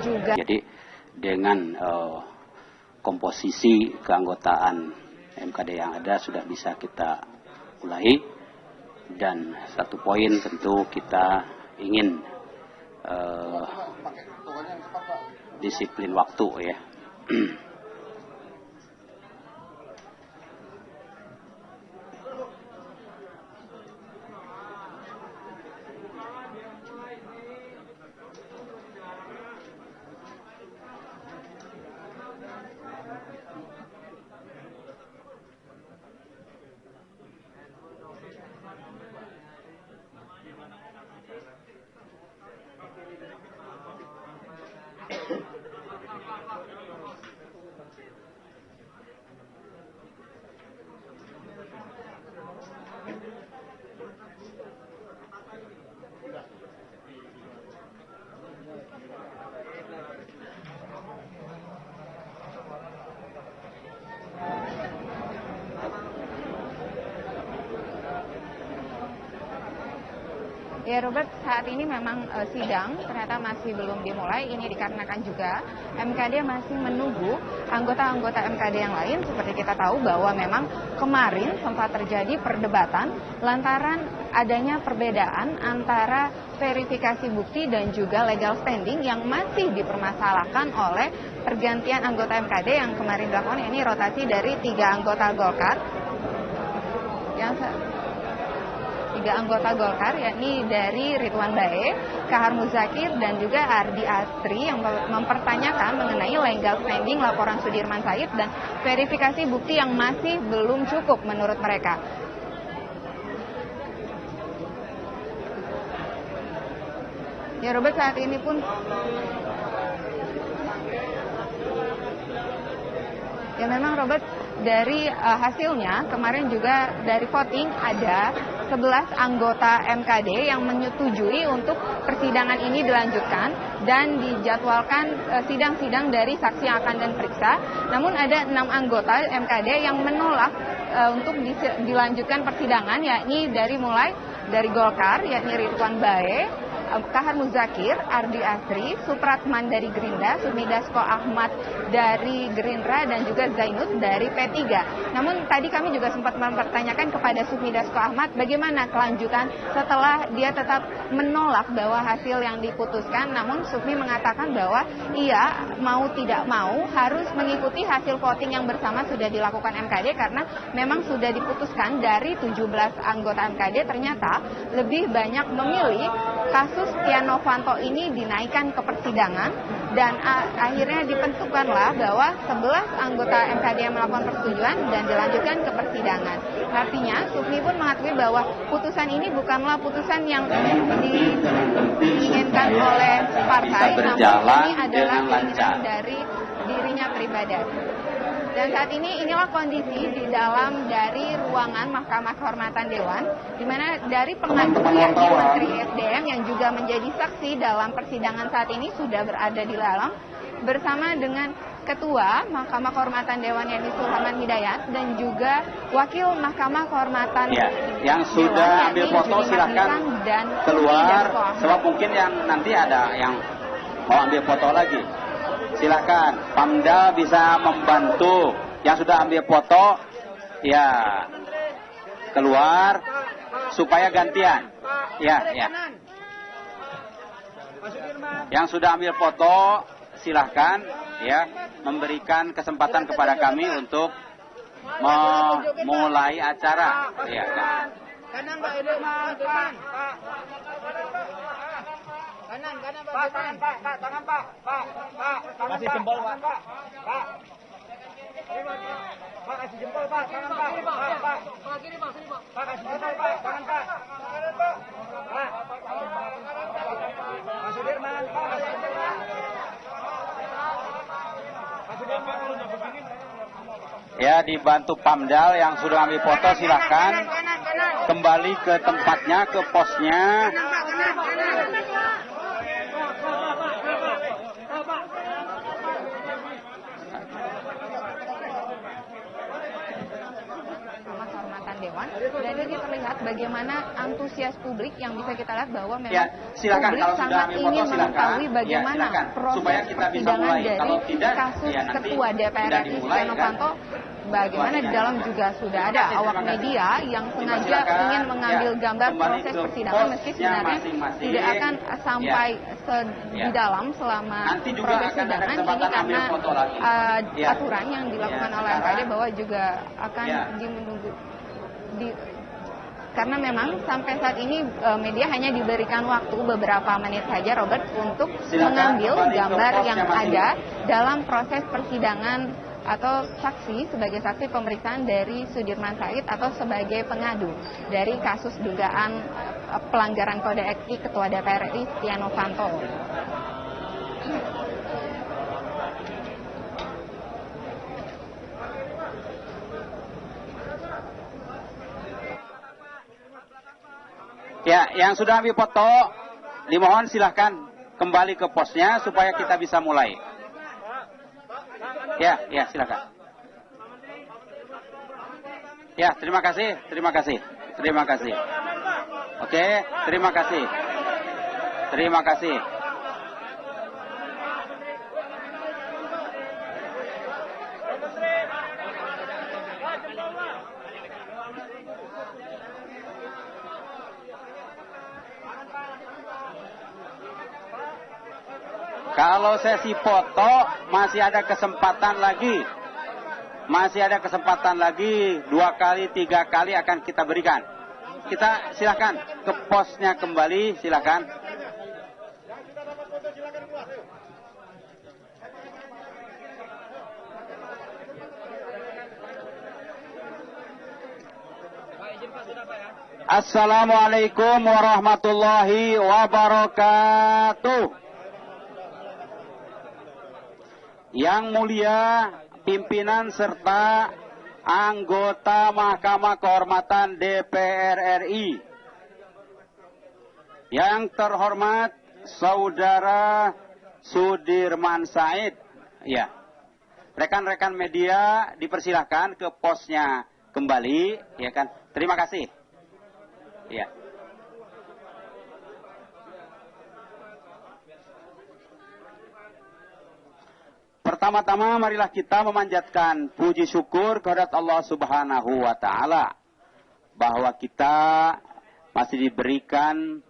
juga. Jadi dengan komposisi keanggotaan MKD yang ada sudah bisa kita mulai, dan satu poin tentu kita ingin disiplin waktu ya. Ya Robert, saat ini memang sidang ternyata masih belum dimulai. Ini dikarenakan juga MKD masih menunggu anggota-anggota MKD yang lain. Seperti kita tahu bahwa memang kemarin sempat terjadi perdebatan lantaran adanya perbedaan antara verifikasi bukti dan juga legal standing yang masih dipermasalahkan oleh pergantian anggota MKD yang kemarin dilakukan. Ini rotasi dari 3 anggota Golkar anggota Golkar, yakni dari Ridwan Bae, Kahar Muzakir, dan juga Ardi Asri yang mempertanyakan mengenai legal standing laporan Sudirman Said dan verifikasi bukti yang masih belum cukup menurut mereka. Ya Robert, saat ini pun ya memang Robert, dari hasilnya kemarin juga dari voting ada 11 anggota MKD yang menyetujui untuk persidangan ini dilanjutkan dan dijadwalkan sidang-sidang dari saksi yang akan diperiksa. Namun ada 6 anggota MKD yang menolak untuk dilanjutkan persidangan, yakni mulai dari Golkar, yakni Ridwan Bae, Kahar Muzakir, Ardi Asri, Supratman dari Gerindra, Sufmi Dasko Ahmad dari Gerindra, dan juga Zainud dari P3. Namun tadi kami juga sempat mempertanyakan kepada Sufmi Dasko Ahmad bagaimana kelanjutan setelah dia tetap menolak bahwa hasil yang diputuskan. Namun Sufmi mengatakan bahwa ia mau tidak mau harus mengikuti hasil voting yang bersama sudah dilakukan MKD, karena memang sudah diputuskan dari 17 anggota MKD ternyata lebih banyak memilih kasus Setia Novanto ini dinaikkan ke persidangan, dan akhirnya ditentukanlah bahwa 11 anggota MKD yang melakukan persetujuan dan dilanjutkan ke persidangan. Artinya Sufmi pun mengakui bahwa putusan ini bukanlah putusan yang diinginkan oleh partai, namun ini adalah keinginan dari dirinya pribadi. Dan saat ini inilah kondisi di dalam dari ruangan Mahkamah Kehormatan Dewan, di mana dari pengajuan Menteri SDM yang juga menjadi saksi dalam persidangan saat ini sudah berada di dalam bersama dengan Ketua Mahkamah Kehormatan Dewan yakni Sulaiman Hidayat, dan juga Wakil Mahkamah Kehormatan yang sudah ambil foto silahkan keluar, sebab mungkin yang nanti ada yang mau ambil foto lagi. Silakan, Pamda bisa membantu yang sudah ambil foto, ya keluar supaya gantian, ya. Yang sudah ambil foto, silahkan, ya, memberikan kesempatan kepada kami untuk memulai acara, ya. Kanan Pak, depan. Kanan Pak, tangan Pak, tangan Pak. Kasih jempol Pak. Pak, kasih jempol Pak, tangan Pak. Pak, kiri Pak, sini Pak. Pak, kasih jempol Pak, tangan Pak. Pak. Pak Sudirman, Pak, kasih jempol Pak. Pak Sudirman kalau udah begini. Ya, dibantu Pamdal yang sudah ambil foto, silahkan kembali ke tempatnya, ke posnya. kawan-kawan, dan ini terlihat bagaimana antusias publik yang bisa kita lihat bahwa memang Ya, silakan, publik kalau sangat sudah ingin silakan. mengetahui bagaimana Ya, silakan. proses Supaya kita bisa persidangan mulai. dari Kalau tidak, kasus ya nanti Ketua DPR tidak RI dimulai, Setia Novanto. Bagaimana di dalam juga sudah ada awak media yang sengaja ingin mengambil gambar proses persidangan meski sebenarnya tidak akan sampai di dalam selama proses persidangan ini karena aturan yang dilakukan oleh MKD bahwa juga akan menunggu karena memang sampai saat ini media hanya diberikan waktu beberapa menit saja, Robert, untuk mengambil gambar yang ada dalam proses persidangan atau saksi sebagai saksi pemeriksaan dari Sudirman Said atau sebagai pengadu dari kasus dugaan pelanggaran kode etik Ketua DPR RI Setia Novanto. Ya, yang sudah ambil foto, dimohon silahkan kembali ke posnya supaya kita bisa mulai. Ya, silakan. Ya, terima kasih. Oke, terima kasih. Kalau sesi foto masih ada kesempatan lagi. 2 kali, 3 kali akan kita berikan. Kita silakan ke posnya kembali, silakan. Assalamualaikum warahmatullahi wabarakatuh. Yang mulia pimpinan serta anggota Mahkamah Kehormatan DPR RI. Yang terhormat Saudara Sudirman Said. Ya. Rekan-rekan media dipersilahkan ke posnya kembali, ya kan? Terima kasih. Ya. Pertama-tama marilah kita memanjatkan puji syukur kehadirat Allah Subhanahu wa taala bahwa kita masih diberikan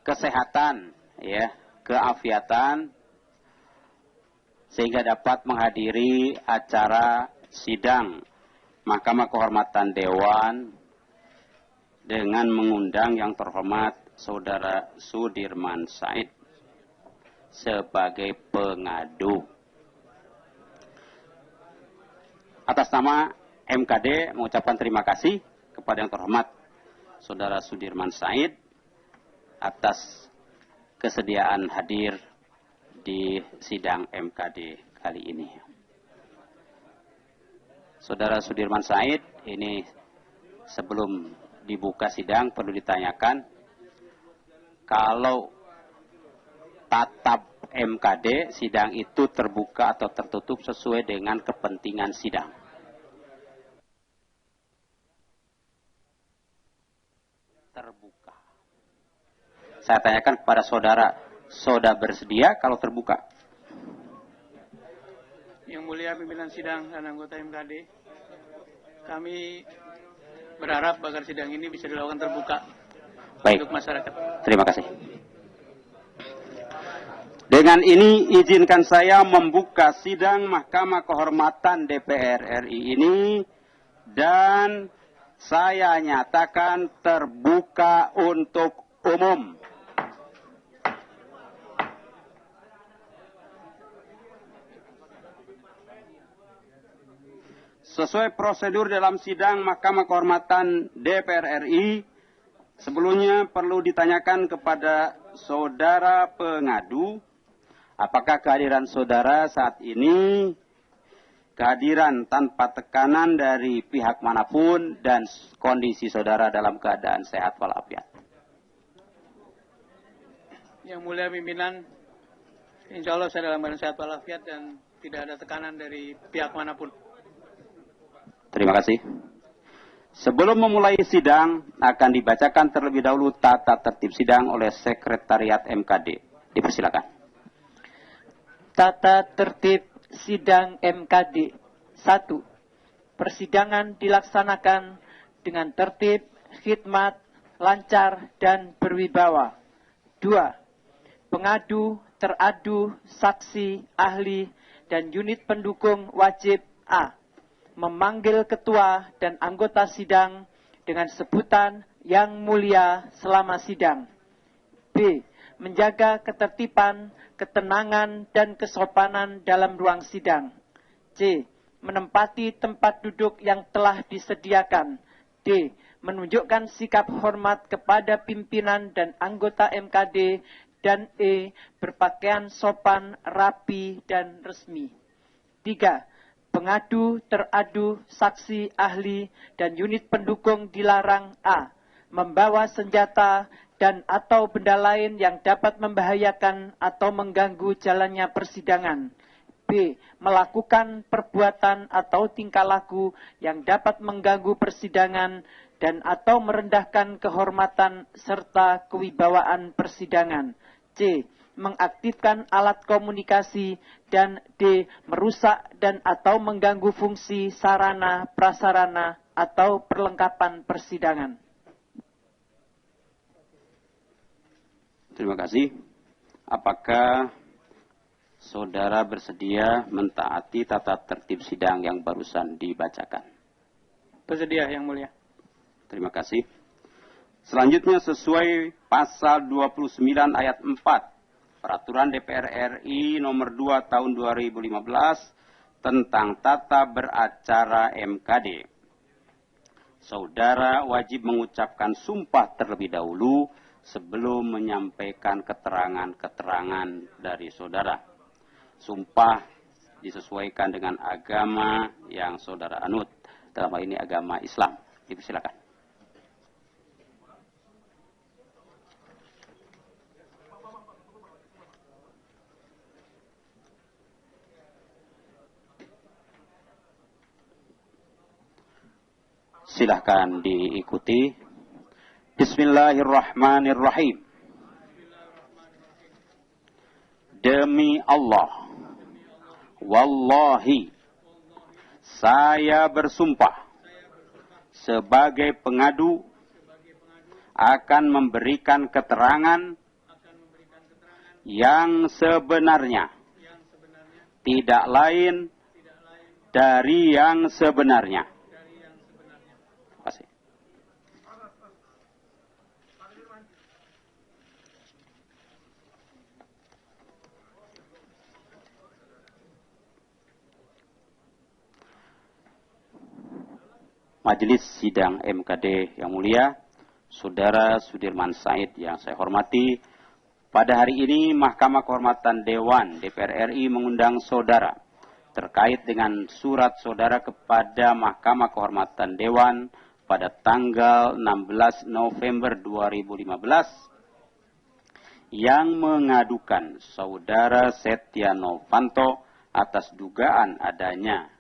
kesehatan, ya, keafiatan sehingga dapat menghadiri acara sidang Mahkamah Kehormatan Dewan dengan mengundang yang terhormat Saudara Sudirman Said sebagai pengadu. Atas nama MKD mengucapkan terima kasih kepada yang terhormat Saudara Sudirman Said atas kesediaan hadir di sidang MKD kali ini. Saudara Sudirman Said, ini sebelum dibuka sidang perlu ditanyakan, kalau tatap MKD, sidang itu terbuka atau tertutup sesuai dengan kepentingan sidang. Terbuka. Saya tanyakan kepada saudara bersedia kalau terbuka? Yang mulia pimpinan sidang dan anggota MKD, kami berharap agar sidang ini bisa dilakukan terbuka. Baik. Untuk masyarakat. Terima kasih. Dengan ini izinkan saya membuka sidang Mahkamah Kehormatan DPR RI ini dan saya nyatakan terbuka untuk umum. Sesuai prosedur dalam sidang Mahkamah Kehormatan DPR RI, sebelumnya perlu ditanyakan kepada saudara pengadu, apakah kehadiran saudara saat ini kehadiran tanpa tekanan dari pihak manapun dan kondisi saudara dalam keadaan sehat walafiat? Yang mulia pimpinan, insya Allah saya dalam keadaan sehat walafiat dan tidak ada tekanan dari pihak manapun. Terima kasih. Sebelum memulai sidang, akan dibacakan terlebih dahulu tata tertib sidang oleh Sekretariat MKD. Dipersilakan. Tata tertib sidang MKD. 1. Persidangan dilaksanakan dengan tertib, khidmat, lancar, dan berwibawa. 2. Pengadu, teradu, saksi, ahli, dan unit pendukung wajib A. Memanggil ketua dan anggota sidang dengan sebutan yang mulia selama sidang. B. Menjaga ketertiban, ketenangan, dan kesopanan dalam ruang sidang. C. Menempati tempat duduk yang telah disediakan. D. Menunjukkan sikap hormat kepada pimpinan dan anggota MKD. Dan E. Berpakaian sopan, rapi, dan resmi. 3. Pengadu, teradu, saksi, ahli, dan unit pendukung dilarang A. Membawa senjata dan atau benda lain yang dapat membahayakan atau mengganggu jalannya persidangan. B. Melakukan perbuatan atau tingkah laku yang dapat mengganggu persidangan dan atau merendahkan kehormatan serta kewibawaan persidangan. C. Mengaktifkan alat komunikasi, dan D. Merusak dan atau mengganggu fungsi sarana, prasarana, atau perlengkapan persidangan. Terima kasih. Apakah saudara bersedia mentaati tata tertib sidang yang barusan dibacakan? Bersedia, Yang Mulia. Terima kasih. Selanjutnya sesuai pasal 29 ayat 4 Peraturan DPR RI nomor 2 tahun 2015 tentang tata beracara MKD. Saudara wajib mengucapkan sumpah terlebih dahulu sebelum menyampaikan keterangan-keterangan dari saudara. Sumpah disesuaikan dengan agama yang saudara anut. Dalam hal ini agama Islam. Dipersilakan. Silahkan diikuti. Bismillahirrahmanirrahim. Demi Allah, wallahi, saya bersumpah sebagai pengadu akan memberikan keterangan yang sebenarnya, tidak lain dari yang sebenarnya. Terima kasih. Majelis Sidang MKD yang mulia, Saudara Sudirman Said yang saya hormati, pada hari ini Mahkamah Kehormatan Dewan DPR RI mengundang saudara terkait dengan surat saudara kepada Mahkamah Kehormatan Dewan pada tanggal 16 November 2015 yang mengadukan saudara Setia Novanto atas dugaan adanya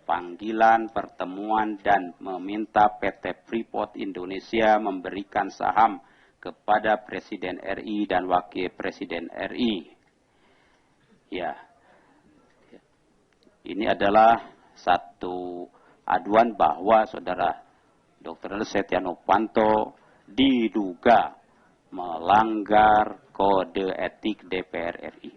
panggilan pertemuan dan meminta PT Freeport Indonesia memberikan saham kepada Presiden RI dan Wakil Presiden RI. Ya, ini adalah satu aduan bahwa saudara Dr. Setia Novanto diduga melanggar kode etik DPR RI.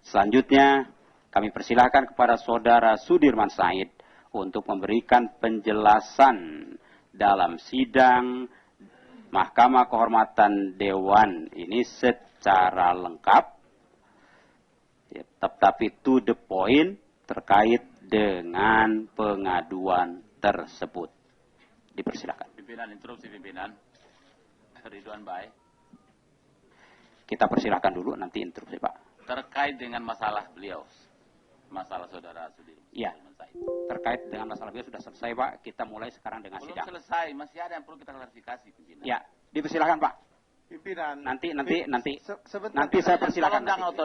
Selanjutnya, kami persilahkan kepada saudara Sudirman Said untuk memberikan penjelasan dalam sidang Mahkamah Kehormatan Dewan ini secara lengkap, tetapi to the point terkait dengan pengaduan tersebut. Dipersilakan. Pimpinan, interupsi pimpinan. Ridwan Baik. Kita persilahkan dulu, nanti interupsi Pak. Terkait dengan masalah beliau, masalah saudara Sudirman. Iya. Terkait dengan masalah beliau sudah selesai Pak. Kita mulai sekarang dengan Belum sidang. selesai, masih ada yang perlu kita klarifikasi pimpinan. Ya, dipersilakan Pak. Pimpinan. Nanti Sebentar, saya persilakan.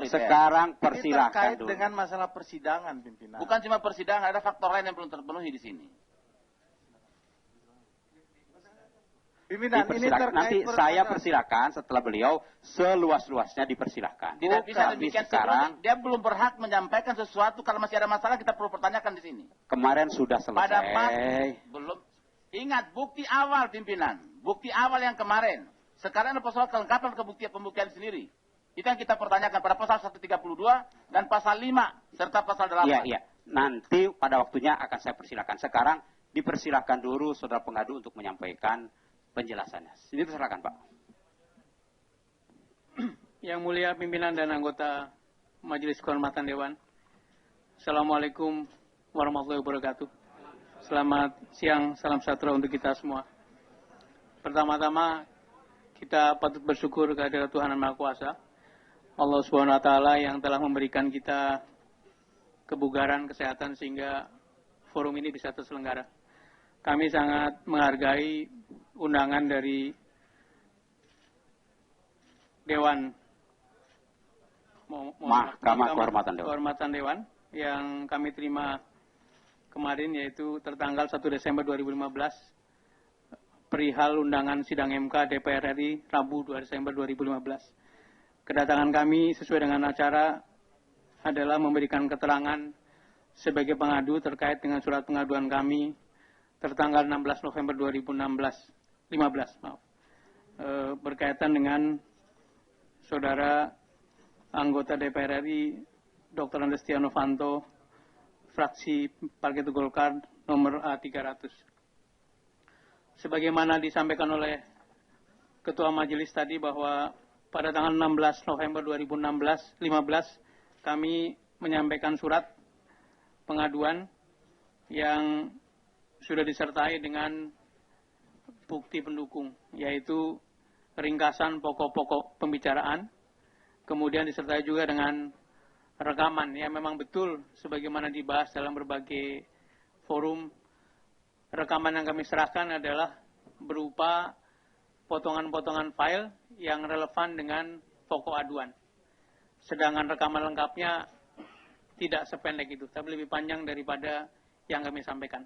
Sekarang persilahkan terkait dulu. dengan masalah persidangan, pimpinan. Bukan cuma persidangan, ada faktor lain yang belum terpenuhi di sini. Pimpinan, ini Dipersilakan. Nanti saya persilakan setelah beliau seluas-luasnya dipersilakan. Tidak bisa demikian sekarang. dia belum berhak menyampaikan sesuatu. Kalau masih ada masalah kita perlu pertanyakan di sini. Kemarin sudah selesai. Belum. Ingat bukti awal pimpinan, bukti awal yang kemarin. Sekarang ada persoalan kelengkapan pembuktian sendiri. Itu yang kita pertanyakan pada pasal 132 dan pasal 5 serta pasal 8. Iya. Nanti pada waktunya akan saya persilakan. Sekarang dipersilakan dulu saudara pengadu untuk menyampaikan penjelasannya. Ini silakan Pak. Yang mulia pimpinan dan anggota Majelis Kehormatan Dewan. Assalamualaikum warahmatullahi wabarakatuh. Selamat siang, salam sejahtera untuk kita semua. Pertama-tama kita patut bersyukur kehadirat Tuhan Yang Maha Kuasa, Allah Subhanahu wa taala yang telah memberikan kita kebugaran, kesehatan sehingga forum ini bisa terselenggara. Kami sangat menghargai undangan dari Dewan Mahkamah Kehormatan Dewan yang kami terima kemarin, yaitu tertanggal 1 Desember 2015 perihal undangan sidang MK DPR RI Rabu 2 Desember 2015. Kedatangan kami sesuai dengan acara adalah memberikan keterangan sebagai pengadu terkait dengan surat pengaduan kami tertanggal 16 November 2015 berkaitan dengan saudara anggota DPR RI Dr. Andes Setia Novanto, fraksi Partai Golkar nomor A300. Sebagaimana disampaikan oleh Ketua Majelis tadi bahwa pada tanggal 16 November 2015 kami menyampaikan surat pengaduan yang sudah disertai dengan bukti pendukung, yaitu ringkasan pokok-pokok pembicaraan, kemudian disertai juga dengan rekaman yang memang betul sebagaimana dibahas dalam berbagai forum. Rekaman yang kami serahkan adalah berupa potongan-potongan file yang relevan dengan pokok aduan. Sedangkan rekaman lengkapnya tidak sependek itu, tapi lebih panjang daripada yang kami sampaikan.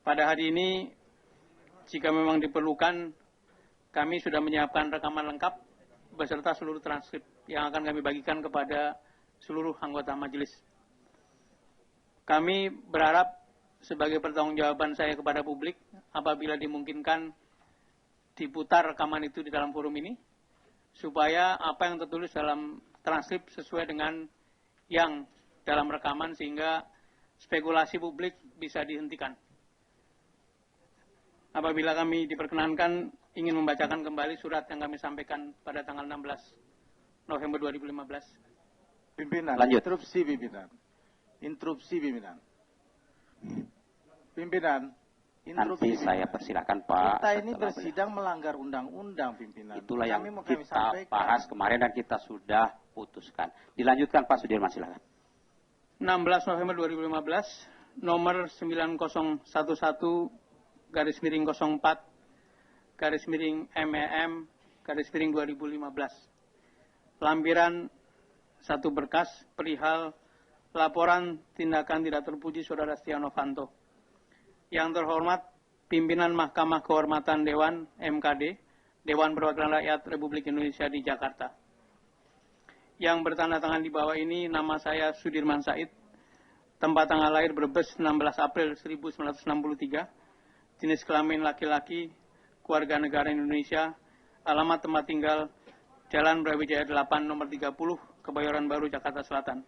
Pada hari ini, jika memang diperlukan, kami sudah menyiapkan rekaman lengkap beserta seluruh transkrip yang akan kami bagikan kepada seluruh anggota majelis. Kami berharap sebagai pertanggungjawaban saya kepada publik, apabila dimungkinkan diputar rekaman itu di dalam forum ini, supaya apa yang tertulis dalam transkrip sesuai dengan yang dalam rekaman, sehingga spekulasi publik bisa dihentikan. Apabila kami diperkenankan ingin membacakan kembali surat yang kami sampaikan pada tanggal 16 November 2015. Pimpinan, lanjut. Interupsi pimpinan. Pimpinan, Nanti saya persilakan Pak. Kita ini bersidang melanggar undang-undang pimpinan. Itulah yang kita bahas kemarin dan kita sudah putuskan. Dilanjutkan Pak Sudirman, silakan. 16 November 2015, nomor 9001-04-MEM-2015. Lampiran satu berkas perihal laporan tindakan tidak terpuji Saudara Setia Novanto. Yang terhormat pimpinan Mahkamah Kehormatan Dewan MKD, Dewan Perwakilan Rakyat Republik Indonesia di Jakarta. Yang bertanda tangan di bawah ini nama saya Sudirman Said, tempat tanggal lahir Brebes 16 April 1963, jenis kelamin laki-laki, keluarga negara Indonesia, alamat tempat tinggal Jalan Brawijaya 8 nomor 30, Kebayoran Baru, Jakarta Selatan.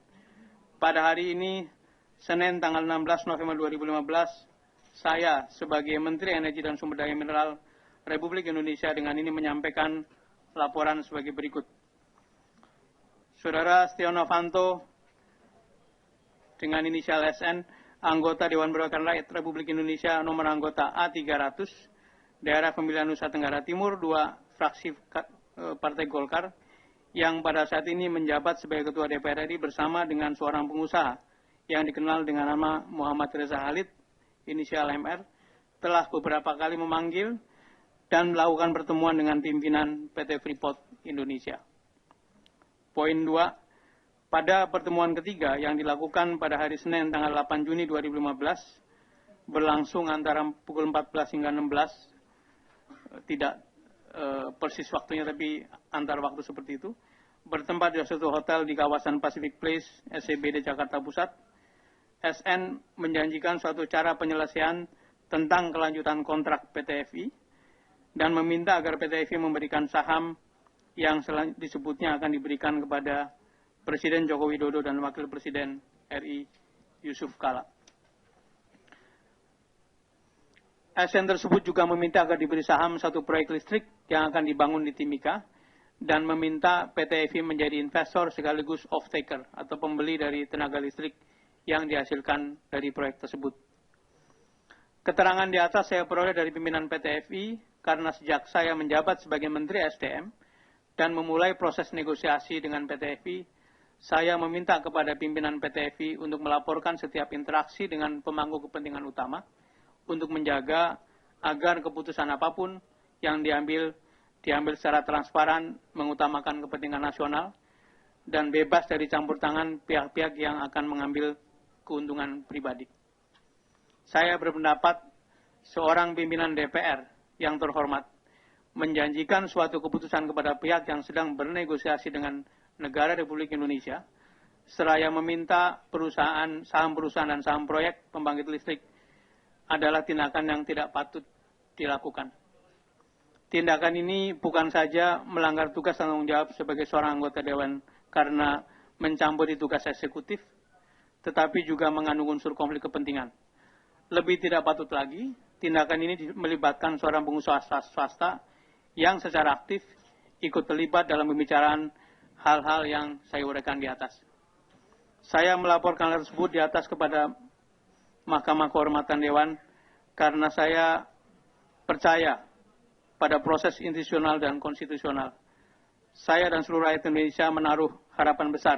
Pada hari ini, Senin tanggal 16 November 2015, saya sebagai Menteri Energi dan Sumber Daya Mineral Republik Indonesia dengan ini menyampaikan laporan sebagai berikut. Saudara Setia Novanto dengan inisial SN, anggota Dewan Perwakilan Rakyat Republik Indonesia nomor anggota A300, daerah pemilihan Nusa Tenggara Timur, 2 fraksi Partai Golkar, yang pada saat ini menjabat sebagai Ketua DPR RI bersama dengan seorang pengusaha yang dikenal dengan nama Muhammad Reza Halid, inisial MR, telah beberapa kali memanggil dan melakukan pertemuan dengan pimpinan PT Freeport Indonesia. Poin 2, pada pertemuan ketiga yang dilakukan pada hari Senin tanggal 8 Juni 2015, berlangsung antara pukul 14 hingga 16, tidak persis waktunya, tapi antar waktu seperti itu, bertempat di suatu hotel di kawasan Pacific Place, SCBD Jakarta Pusat. SN menjanjikan suatu cara penyelesaian tentang kelanjutan kontrak PT FI dan meminta agar PT FI memberikan saham yang disebutnya akan diberikan kepada Presiden Joko Widodo dan Wakil Presiden RI Yusuf Kala. SN tersebut juga meminta agar diberi saham satu proyek listrik yang akan dibangun di Timika dan meminta PT FI menjadi investor sekaligus off-taker atau pembeli dari tenaga listrik yang dihasilkan dari proyek tersebut. Keterangan di atas saya peroleh dari pimpinan PT FI karena sejak saya menjabat sebagai Menteri SDM dan memulai proses negosiasi dengan PT FI, saya meminta kepada pimpinan PT FI untuk melaporkan setiap interaksi dengan pemangku kepentingan utama untuk menjaga agar keputusan apapun yang diambil secara transparan, mengutamakan kepentingan nasional, dan bebas dari campur tangan pihak-pihak yang akan mengambil keuntungan pribadi. Saya berpendapat seorang pimpinan DPR yang terhormat menjanjikan suatu keputusan kepada pihak yang sedang bernegosiasi dengan negara Republik Indonesia, seraya meminta saham perusahaan dan saham proyek pembangkit listrik adalah tindakan yang tidak patut dilakukan. Tindakan ini bukan saja melanggar tugas tanggung jawab sebagai seorang anggota Dewan karena mencampuri tugas eksekutif, tetapi juga mengandung unsur konflik kepentingan. Lebih tidak patut lagi, tindakan ini melibatkan seorang pengusaha swasta yang secara aktif ikut terlibat dalam pembicaraan hal-hal yang saya uraikan di atas. Saya melaporkan hal tersebut di atas kepada Mahkamah Kehormatan Dewan karena saya percaya pada proses institusional dan konstitusional. Saya dan seluruh rakyat Indonesia menaruh harapan besar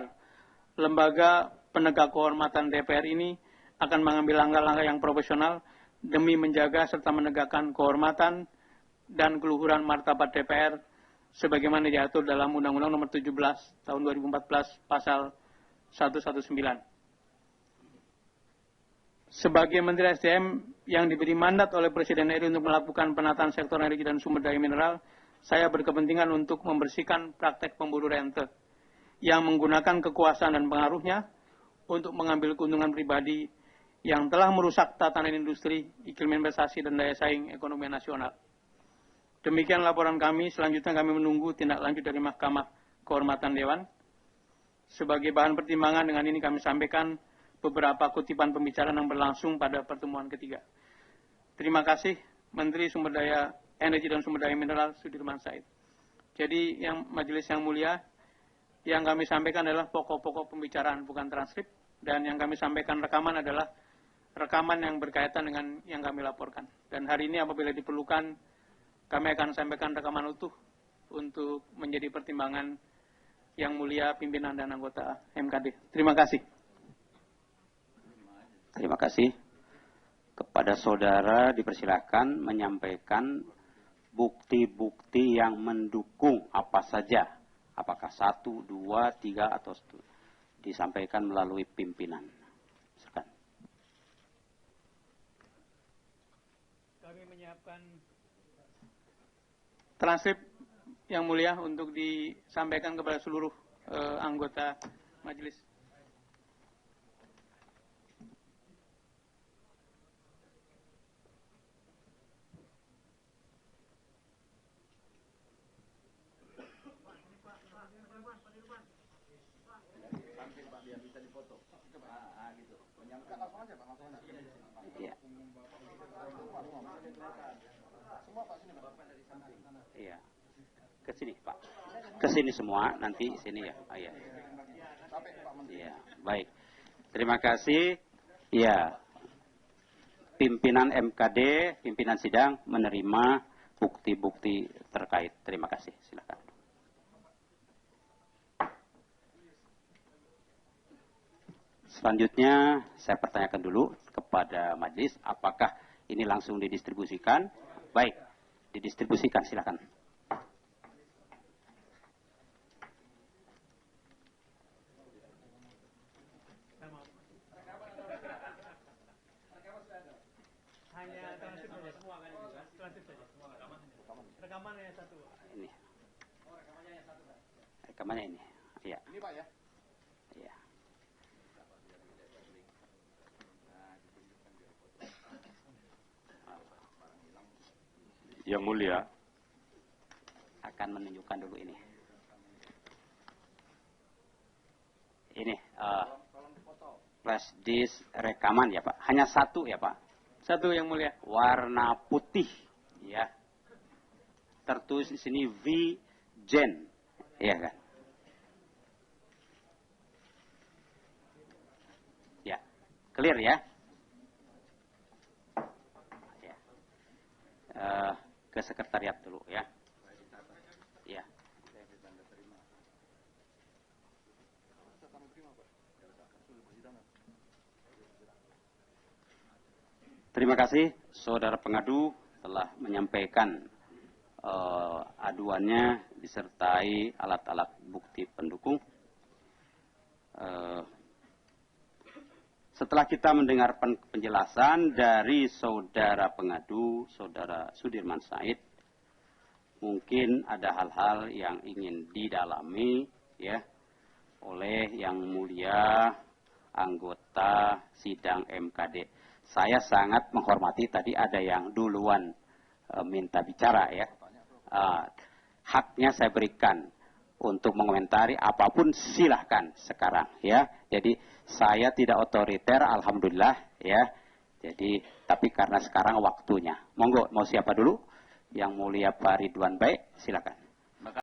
lembaga penegak kehormatan DPR ini akan mengambil langkah-langkah yang profesional demi menjaga serta menegakkan kehormatan dan keluhuran martabat DPR sebagaimana diatur dalam Undang-Undang Nomor 17 Tahun 2014 Pasal 119. Sebagai Menteri SDM yang diberi mandat oleh Presiden RI untuk melakukan penataan sektor energi dan sumber daya mineral, saya berkepentingan untuk membersihkan praktek pemburu rente yang menggunakan kekuasaan dan pengaruhnya untuk mengambil keuntungan pribadi yang telah merusak tatanan industri, iklim investasi, dan daya saing ekonomi nasional. Demikian laporan kami. Selanjutnya kami menunggu tindak lanjut dari Mahkamah Kehormatan Dewan. Sebagai bahan pertimbangan dengan ini kami sampaikan beberapa kutipan pembicaraan yang berlangsung pada pertemuan ketiga. Terima kasih Menteri Sumber Daya Energi dan Sumber Daya Mineral Sudirman Said. Jadi majelis yang mulia, yang kami sampaikan adalah pokok-pokok pembicaraan, bukan transkrip, dan yang kami sampaikan rekaman adalah rekaman yang berkaitan dengan yang kami laporkan. Dan hari ini apabila diperlukan, kami akan sampaikan rekaman utuh untuk menjadi pertimbangan yang mulia pimpinan dan anggota MKD. Terima kasih. Terima kasih. Kepada saudara dipersilakan menyampaikan bukti-bukti yang mendukung apa saja. Apakah 1, 2, 3 atau disampaikan melalui pimpinan. Silakan. Kami menyiapkan transkrip yang mulia untuk disampaikan kepada seluruh anggota majelis. Iya. Iya. Ke sini, Pak. Ke sini semua, nanti sini ya. Oh, iya. Iya, baik. Terima kasih. Iya. Pimpinan MKD, pimpinan sidang menerima bukti-bukti terkait. Terima kasih. Silakan. Selanjutnya saya pertanyakan dulu kepada majelis apakah ini langsung didistribusikan. Baik, didistribusikan, silakan. Rekamannya satu. Ini. Rekamannya ini. Iya. Ini Pak ya. Iya. Yang mulia, Akan menunjukkan dulu ini. Ini flash disk rekaman ya Pak. Hanya satu ya Pak. Satu yang mulia. Warna putih ya. Tertulis di sini V-Gen. Iya kan? Ya. Clear ya? Ya. Ke sekretariat dulu ya. Ya. Terima kasih saudara pengadu telah menyampaikan aduannya disertai alat-alat bukti pendukung. Setelah kita mendengar penjelasan dari saudara pengadu, saudara Sudirman Said, mungkin ada hal-hal yang ingin didalami ya oleh yang mulia anggota sidang MKD. Saya sangat menghormati tadi ada yang duluan minta bicara ya. Haknya saya berikan untuk mengomentari apapun silahkan sekarang ya. Jadi saya tidak otoriter, alhamdulillah ya. Jadi tapi karena sekarang waktunya. Monggo, mau siapa dulu? Yang mulia Pak Ridwan Baik, silakan.